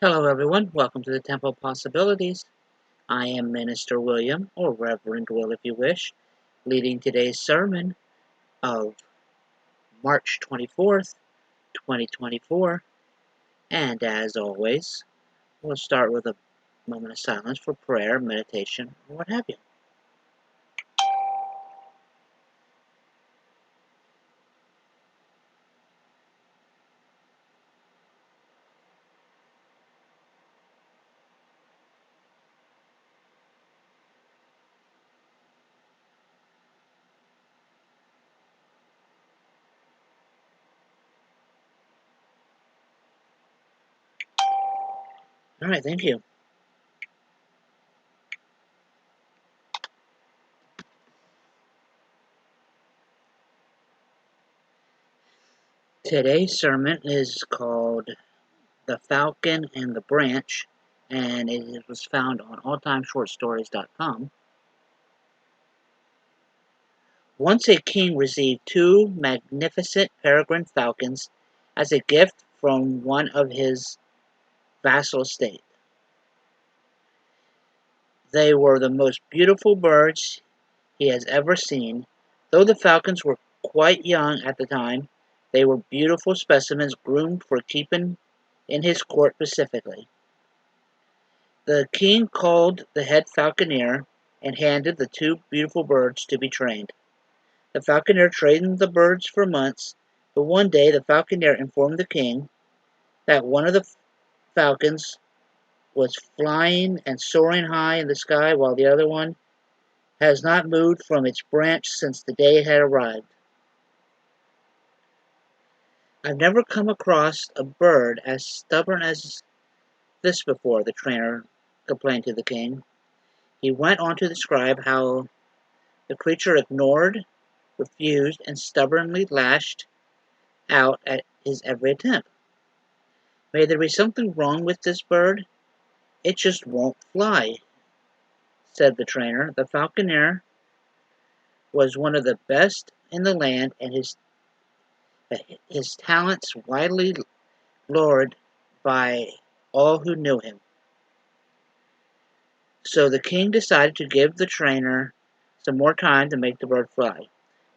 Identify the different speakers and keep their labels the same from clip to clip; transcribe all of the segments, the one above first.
Speaker 1: Hello, everyone. Welcome to the Temple of Possibilities. I am Minister William, or Reverend Will if you wish, leading today's sermon of March 24th, 2024. And as always, we'll start with a moment of silence for prayer, meditation, or what have you. All right, thank you. Today's sermon is called The Falcon and the Branch, and it was found on alltimeshortstories.com. Once a king received two magnificent peregrine falcons as a gift from one of his vassal states. They were the most beautiful birds he has ever seen. Though the falcons were quite young at the time, they were beautiful specimens groomed for keeping in his court specifically. The king called the head falconer and handed the two beautiful birds to be trained. The falconer trained the birds for months, but one day the falconer informed the king that one of the falcons was flying and soaring high in the sky while the other one has not moved from its branch since the day it had arrived. I've never come across a bird as stubborn as this before, the trainer complained to the king. He went on to describe how the creature ignored, refused, and stubbornly lashed out at his every attempt. May there be something wrong with this bird? It just won't fly, said the trainer. The falconer was one of the best in the land, and his talents widely lauded by all who knew him. So the king decided to give the trainer some more time to make the bird fly.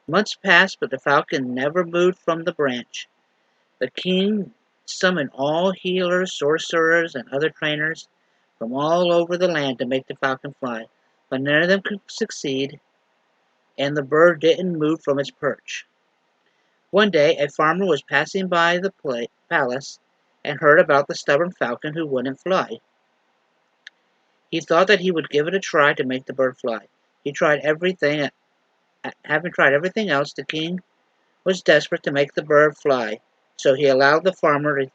Speaker 1: Months passed, but the falcon never moved from the branch. The king summoned all healers, sorcerers, and other trainers from all over the land to make the falcon fly, but none of them could succeed, and the bird didn't move from its perch. One day, a farmer was passing by the palace and heard about the stubborn falcon who wouldn't fly. He thought that he would give it a try to make the bird fly. He tried everything. Having tried everything else, the king was desperate to make the bird fly, so he allowed the farmer to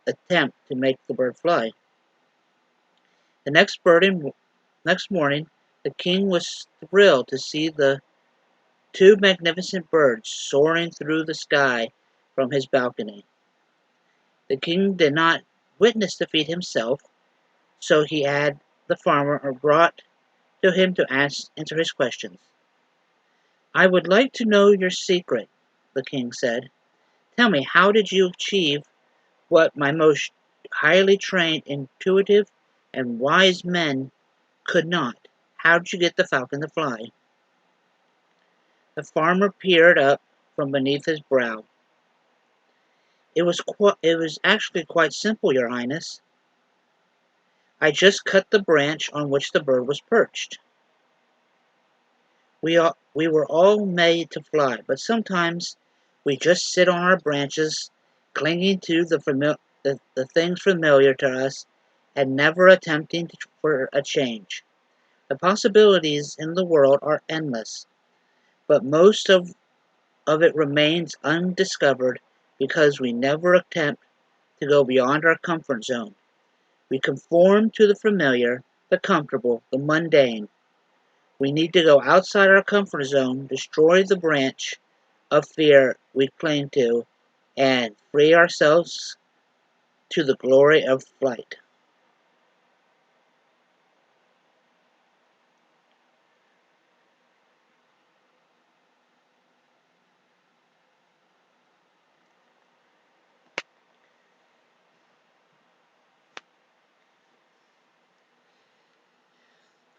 Speaker 1: attempt to make the bird fly. The next morning, the king was thrilled to see the two magnificent birds soaring through the sky from his balcony. The king did not witness the feat himself, so he had the farmer brought to him to answer his questions. I would like to know your secret, the king said. Tell me, how did you achieve what my most highly trained, intuitive, and wise men could not? How did you get the falcon to fly? The farmer peered up from beneath his brow. It was actually quite simple, Your Highness. I just cut the branch on which the bird was perched. We were all made to fly, but sometimes we just sit on our branches, clinging to the things familiar to us and never attempting for a change. The possibilities in the world are endless, but most of it remains undiscovered because we never attempt to go beyond our comfort zone. We conform to the familiar, the comfortable, the mundane. We need to go outside our comfort zone, destroy the branch of fear we cling to, and free ourselves to the glory of flight.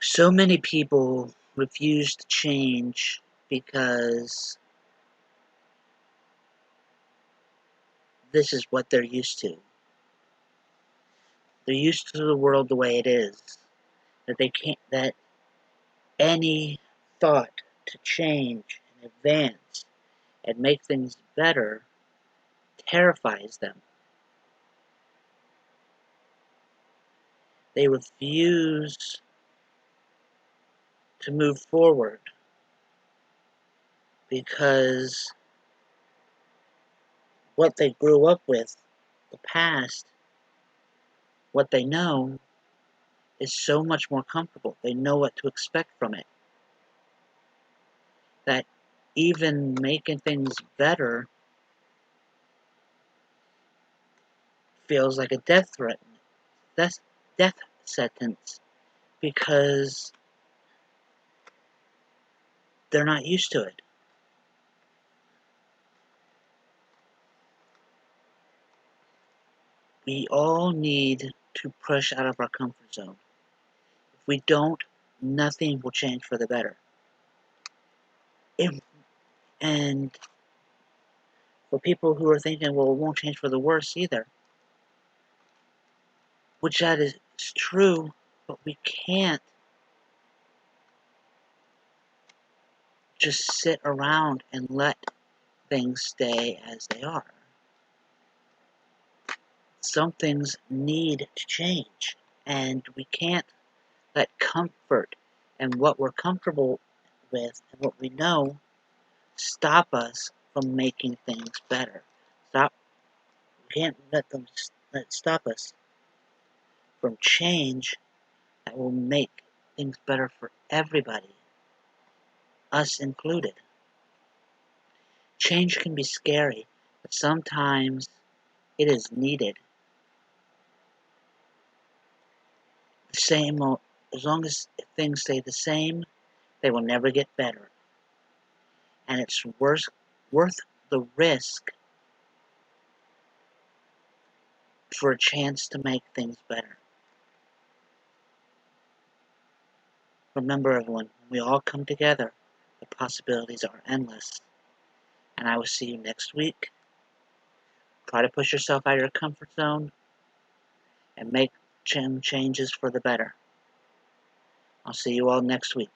Speaker 1: So many people refuse to change because this is what they're used to. They're used to the world the way it is. That any thought to change and advance and make things better terrifies them. They refuse to move forward because what they grew up with, the past, what they know, is so much more comfortable. They know what to expect from it. That even making things better feels like a death threat, death sentence, because they're not used to it. We all need to push out of our comfort zone. If we don't, nothing will change for the better. And for people who are thinking, well, it won't change for the worse either, which that is true, but we can't just sit around and let things stay as they are. Some things need to change, and we can't let comfort and what we're comfortable with and what we know stop us from making things better. We can't let stop us from change that will make things better for everybody, us included. Change can be scary, but sometimes it is needed. As long as things stay the same, they will never get better. And it's worth the risk for a chance to make things better. Remember, everyone, when we all come together, the possibilities are endless. And I will see you next week. Try to push yourself out of your comfort zone and make changes for the better. I'll see you all next week.